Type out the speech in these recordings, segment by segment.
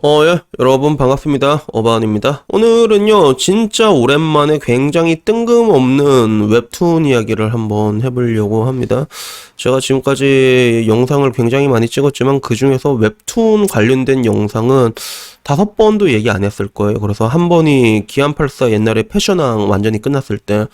예, 여러분 반갑습니다. 어바운입니다. 오늘은요, 진짜 오랜만에 굉장히 뜬금없는 웹툰 이야기를 한번 해보려고 합니다. 제가 지금까지 영상을 굉장히 많이 찍었지만 그 중에서 웹툰 관련된 영상은 5번도 얘기 안 했을 거예요. 그래서 한 번이 기안84 옛날에 패션왕 완전히 끝났을 때,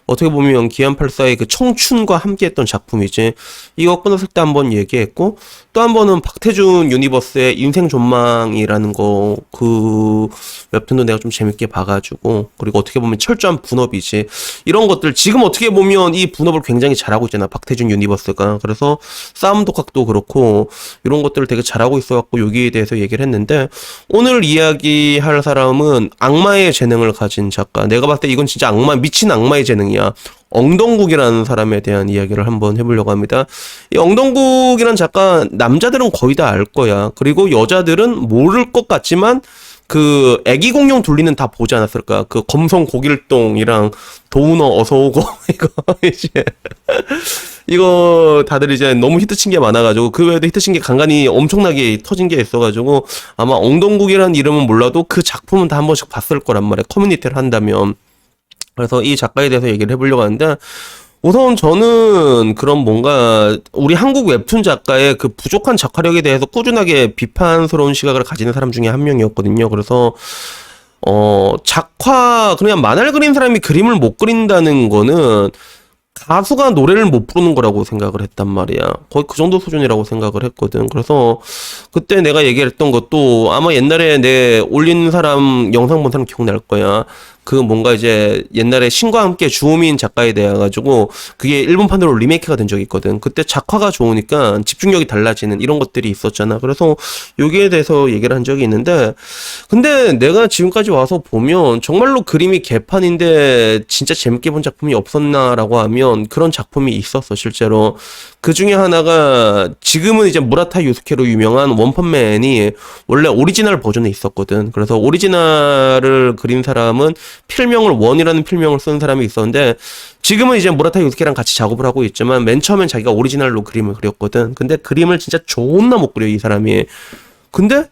어떻게 보면 기안84의 그 청춘과 함께 했던 작품이지, 이거 끝났을 때 한 번 얘기했고, 또 한 번은 박태준 유니버스의 인생 존망이라는 거, 그 웹툰도 내가 좀 재밌게 봐가지고, 그리고 어떻게 보면 철저한 분업이지. 이런 것들, 지금 어떻게 보면 이 분업을 굉장히 잘하고 있잖아, 박태준 유니버스가. 그래서 싸움 독학도 그렇고, 이런 것들을 되게 잘하고 있어갖고, 여기에 대해서 얘기를 했는데, 오늘 이야기할 사람은 악마의 재능을 가진 작가. 내가 봤을 때 이건 진짜 미친 악마의 재능이야. 엉덩국이라는 사람에 대한 이야기를 한번 해보려고 합니다. 이 엉덩국이라는 작가, 남자들은 거의 다 알 거야. 그리고 여자들은 모를 것 같지만, 그 애기 공룡 둘리는 다 보지 않았을까? 그 검성 고길동이랑 도우너 어서오고 이거 이제 이거 다들 이제 너무 히트친 게 많아가지고, 그 외에도 히트친 게 간간히 엄청나게 터진 게 있어가지고, 아마 엉덩국이라는 이름은 몰라도 그 작품은 다 한 번씩 봤을 거란 말이야, 커뮤니티를 한다면. 그래서 이 작가에 대해서 얘기를 해보려고 하는데, 우선 저는 그런 뭔가 우리 한국 웹툰 작가의 그 부족한 작화력에 대해서 꾸준하게 비판스러운 시각을 가지는 사람 중에 한 명이었거든요. 그래서 작화, 그냥 만화를 그린 사람이 그림을 못 그린다는 거는 가수가 노래를 못 부르는 거라고 생각을 했단 말이야. 거의 그 정도 수준이라고 생각을 했거든. 그래서 그때 내가 얘기했던 것도, 아마 옛날에 내 올린 사람 영상 본 사람 기억날 거야. 그 뭔가 이제 옛날에 신과 함께 주호민 작가에 대해 가지고 그게 일본판으로 리메이크가 된 적이 있거든. 그때 작화가 좋으니까 집중력이 달라지는 이런 것들이 있었잖아. 그래서 여기에 대해서 얘기를 한 적이 있는데, 근데 내가 지금까지 와서 보면 정말로 그림이 개판인데 진짜 재밌게 본 작품이 없었나라고 하면 그런 작품이 있었어, 실제로. 그 중에 하나가, 지금은 이제 무라타 유스케로 유명한 원펀맨이 원래 오리지널 버전에 있었거든. 그래서 오리지널을 그린 사람은 필명을, 원이라는 필명을 쓴 사람이 있었는데, 지금은 이제 무라타 유스케랑 같이 작업을 하고 있지만 맨 처음엔 자기가 오리지널로 그림을 그렸거든. 근데 그림을 진짜 존나 못 그려, 이 사람이. 근데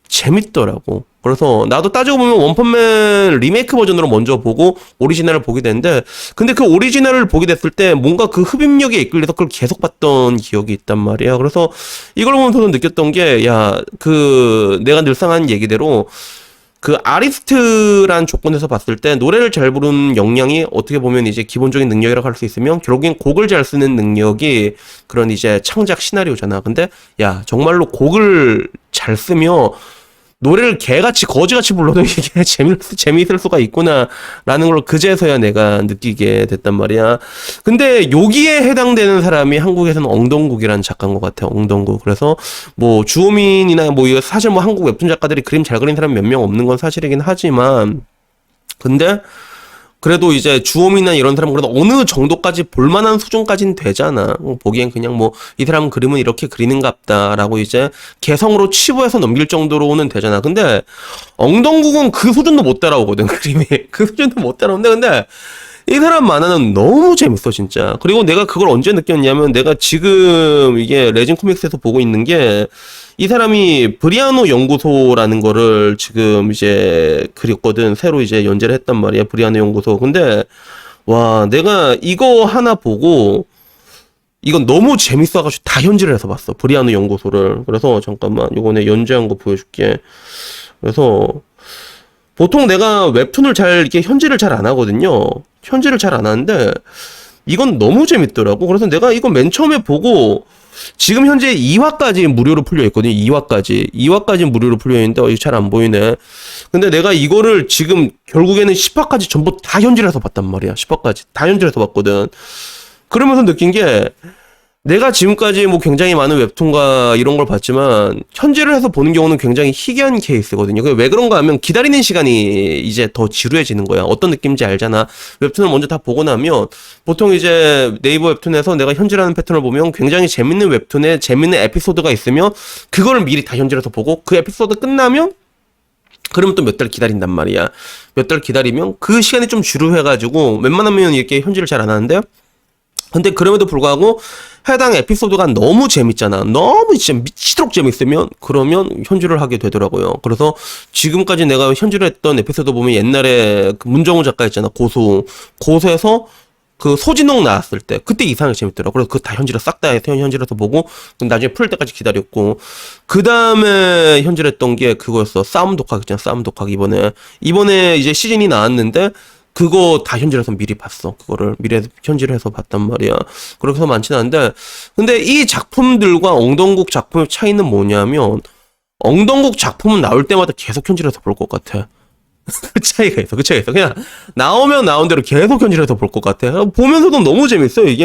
재밌더라고. 그래서 나도 따지고 보면 원펀맨 리메이크 버전으로 먼저 보고 오리지널을 보게 됐는데, 근데 그 오리지널을 보게 됐을 때 뭔가 그 흡입력에 이끌려서 그걸 계속 봤던 기억이 있단 말이야. 그래서 이걸 보면서는 느꼈던 게, 야, 그 내가 늘상 하는 얘기대로 그 아리스트란 조건에서 봤을 때 노래를 잘 부르는 역량이 어떻게 보면 이제 기본적인 능력이라고 할 수 있으면, 결국엔 곡을 잘 쓰는 능력이 그런 이제 창작 시나리오잖아. 근데 야, 정말로 곡을 잘 쓰며 노래를 개같이 거지같이 불러도 이게 재미있을 수가 있구나라는 걸 그제서야 내가 느끼게 됐단 말이야. 근데 여기에 해당되는 사람이 한국에서는 엉덩국이라는 작가인 것 같아, 엉덩국. 그래서 뭐 주호민이나 뭐 이거 사실 뭐 한국 웹툰 작가들이 그림 잘 그리는 사람이 몇 명 없는 건 사실이긴 하지만, 근데 그래도 이제 주호민이나 이런 사람은 그래도 어느 정도까지 볼만한 수준까지는 되잖아. 보기엔 그냥 뭐 이 사람 그림은 이렇게 그리는갑다라고 이제 개성으로 치부해서 넘길 정도로는 되잖아. 근데 엉덩국은 그 수준도 못 따라오거든, 그림이. 그 수준도 못 따라오는데, 근데 이 사람 만화는 너무 재밌어, 진짜. 그리고 내가 그걸 언제 느꼈냐면, 내가 지금 이게 레진 코믹스에서 보고 있는 게, 이 사람이 브리아노 연구소라는 거를 지금 이제 그렸거든. 새로 이제 연재를 했단 말이야, 브리아노 연구소. 근데 와, 내가 이거 하나 보고 이건 너무 재밌어가지고 다 현질을 해서 봤어, 브리아노 연구소를. 그래서 잠깐만, 요번에 연재한 거 보여줄게. 그래서 보통 내가 웹툰을 잘 이렇게 현질을 잘 안 하거든요. 현질을 잘 안 하는데 이건 너무 재밌더라고. 그래서 내가 이거 맨 처음에 보고, 지금 현재 2화까지 무료로 풀려 있거든요. 2화까지 무료로 풀려 있는데, 이거 잘 안 보이네. 근데 내가 이거를 지금 결국에는 10화까지 전부 다 현질해서 봤단 말이야. 10화까지 다 현질해서 봤거든. 그러면서 느낀 게, 내가 지금까지 뭐 굉장히 많은 웹툰과 이런 걸 봤지만 현질을 해서 보는 경우는 굉장히 희귀한 케이스거든요. 그게 왜 그런가 하면 기다리는 시간이 이제 더 지루해지는 거야. 어떤 느낌인지 알잖아. 웹툰을 먼저 다 보고 나면, 보통 이제 네이버 웹툰에서 내가 현질하는 패턴을 보면 굉장히 재밌는 웹툰에 재밌는 에피소드가 있으면 그거를 미리 다 현질해서 보고, 그 에피소드 끝나면 그러면 또 몇 달 기다린단 말이야. 몇 달 기다리면 그 시간이 좀 지루해가지고 웬만하면 이렇게 현질을 잘 안 하는데, 근데 그럼에도 불구하고 해당 에피소드가 너무 재밌잖아. 너무 진짜 미치도록 재밌으면 그러면 현질을 하게 되더라고요. 그래서 지금까지 내가 현질을 했던 에피소드 보면 옛날에 그 문정우 작가 있잖아. 고소에서 그 소진홍 나왔을 때 그때 이상하게 재밌더라고. 그래서 그거 다 현질을 싹 다 현질해서 보고 나중에 풀 때까지 기다렸고 그 다음에 현질했던 게 그거였어. 싸움 독학 있잖아. 싸움 독학 이번에 이제 시즌이 나왔는데 그거 다 현질해서 미리 봤어. 그거를 미리 현질해서 봤단 말이야. 그래서 많지는 않은데 근데 이 작품들과 엉덩국 작품의 차이는 뭐냐면 엉덩국 작품은 나올 때마다 계속 현질해서 볼 것 같아. 그 차이가 있어. 그냥 나오면 나온 대로 계속 현질해서 볼 것 같아. 보면서도 너무 재밌어 이게.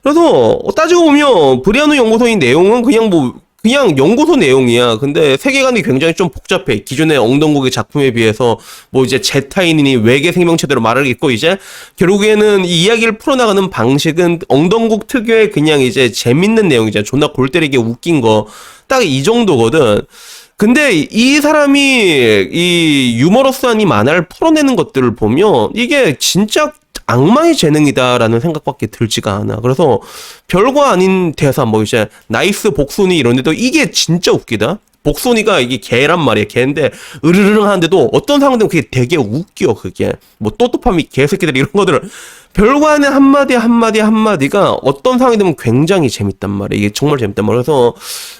그래서 따지고 보면 브리아노 연구소의 내용은 그냥 연구소 내용이야. 근데 세계관이 굉장히 좀 복잡해. 기존의 엉덩국의 작품에 비해서 뭐 이제 제타인이니 외계 생명체대로 말하겠고 이제 결국에는 이 이야기를 풀어나가는 방식은 엉덩국 특유의 그냥 이제 재밌는 내용이잖아. 존나 골 때리게 웃긴 거. 딱 이 정도거든. 근데 이 사람이 이 유머러스한 이 만화를 풀어내는 것들을 보면 이게 진짜 악마의 재능이다라는 생각밖에 들지가 않아. 그래서 별거 아닌 대사 뭐 이제 나이스 복순이 이런데도 이게 진짜 웃기다. 복순이가 이게 개란 말이야. 개인데 으르르릉 하는데도 어떤 상황들은 그게 되게 웃겨. 그게 뭐 또또파미 개새끼들 이런 것들을 별거 아닌 한마디가 어떤 상황이 되면 굉장히 재밌단 말이야. 이게 정말 재밌단 말이야. 그래서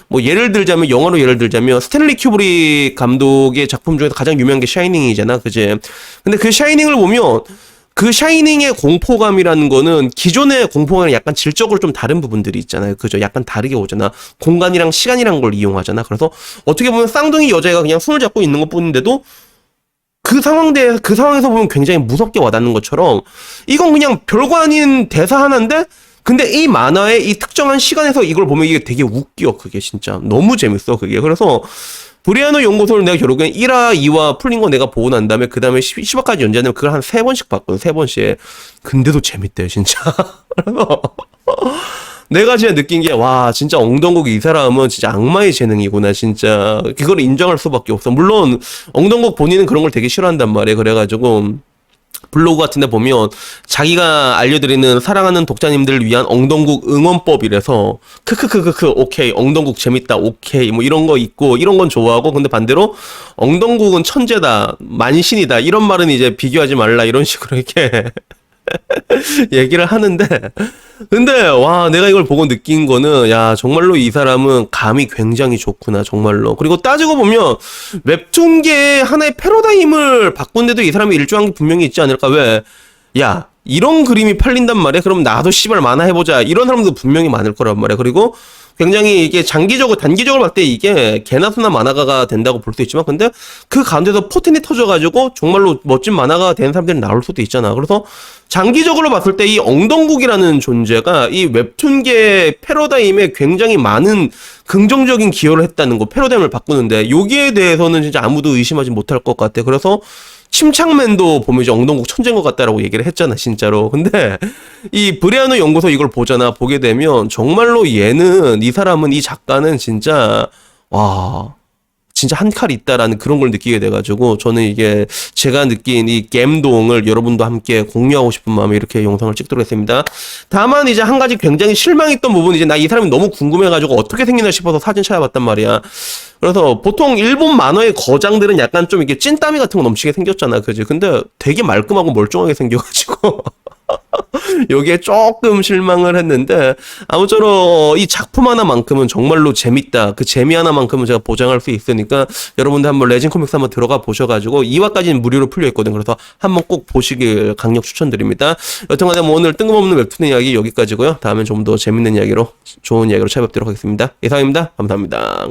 뭐 영화로 예를 들자면 스탠리 큐브릭 감독의 작품 중에서 가장 유명한 게 샤이닝이잖아. 그지? 근데 그 샤이닝을 보면 그 샤이닝의 공포감이라는 거는 기존의 공포감이랑 약간 질적으로 좀 다른 부분들이 있잖아요. 그죠? 약간 다르게 오잖아. 공간이랑 시간이란 걸 이용하잖아. 그래서 어떻게 보면 쌍둥이 여자애가 그냥 손을 잡고 있는 것 뿐인데도 그 상황에서 보면 굉장히 무섭게 와닿는 것처럼 이건 그냥 별거 아닌 대사 하나인데 근데 이 만화의 이 특정한 시간에서 이걸 보면 이게 되게 웃겨. 그게 진짜 너무 재밌어. 그게. 그래서 브리아노 연구소를 내가 결국엔 1화, 2화 풀린 거 내가 보고 난 다음에 그 다음에 10화까지 연재하면 그걸 한 3번씩 봤거든. 3번씩. 근데도 재밌대요, 진짜. 그래서 내가 진짜 느낀 게, 와, 진짜 엉덩국 이 사람은 진짜 악마의 재능이구나, 진짜. 그걸 인정할 수밖에 없어. 물론, 엉덩국 본인은 그런 걸 되게 싫어한단 말이에요. 그래가지고. 블로그 같은 데 보면 자기가 알려드리는 사랑하는 독자님들을 위한 엉덩국 응원법이라서 크크크크크 오케이 엉덩국 재밌다 오케이 뭐 이런 거 있고 이런 건 좋아하고 근데 반대로 엉덩국은 천재다 만신이다 이런 말은 이제 비교하지 말라 이런 식으로 이렇게 얘기를 하는데 근데 와 내가 이걸 보고 느낀 거는 야 정말로 이 사람은 감이 굉장히 좋구나 정말로. 그리고 따지고 보면 웹툰계의 하나의 패러다임을 바꾼데도 이 사람이 일조한 게 분명히 있지 않을까. 왜? 야 이런 그림이 팔린단 말이야. 그럼 나도 씨발 만화 해보자 이런 사람도 분명히 많을 거란 말이야. 그리고 굉장히 이게 단기적으로 봤을 때 이게 개나 소나 만화가가 된다고 볼 수 있지만 근데 그 가운데서 포텐이 터져가지고 정말로 멋진 만화가가 되는 사람들이 나올 수도 있잖아. 그래서 장기적으로 봤을 때 이 엉덩국이라는 존재가 이 웹툰계 패러다임에 굉장히 많은 긍정적인 기여를 했다는 거, 패러다임을 바꾸는데 여기에 대해서는 진짜 아무도 의심하지 못할 것 같아. 그래서 침착맨도 보면 이제 엉덩국 천재인 것 같다라고 얘기를 했잖아, 진짜로. 근데 이 브리아노 연구소 이걸 보게 되면 정말로 이 사람은 이 작가는 진짜 와 진짜 한 칼이 있다라는 그런 걸 느끼게 돼가지고 저는 이게 제가 느낀 이 겜동을 여러분도 함께 공유하고 싶은 마음에 이렇게 영상을 찍도록 했습니다. 다만 이제 한 가지 굉장히 실망했던 부분이 이제 나 이 사람이 너무 궁금해가지고 어떻게 생기나 싶어서 사진 찾아봤단 말이야. 그래서 보통 일본 만화의 거장들은 약간 좀 이렇게 찐따미 같은 거 넘치게 생겼잖아, 그지? 근데 되게 말끔하고 멀쩡하게 생겨가지고 여기에 조금 실망을 했는데 아무쪼록 이 작품 하나만큼은 정말로 재밌다. 그 재미 하나만큼은 제가 보장할 수 있으니까 여러분들 한번 레진 코믹스 한번 들어가 보셔가지고 2화까지는 무료로 풀려 있거든. 그래서 한번 꼭 보시길 강력 추천드립니다. 여튼간에 뭐 오늘 뜬금없는 웹툰 이야기 여기까지고요. 다음엔 좀 더 재밌는 이야기로 좋은 이야기로 찾아뵙도록 하겠습니다. 이상입니다. 감사합니다.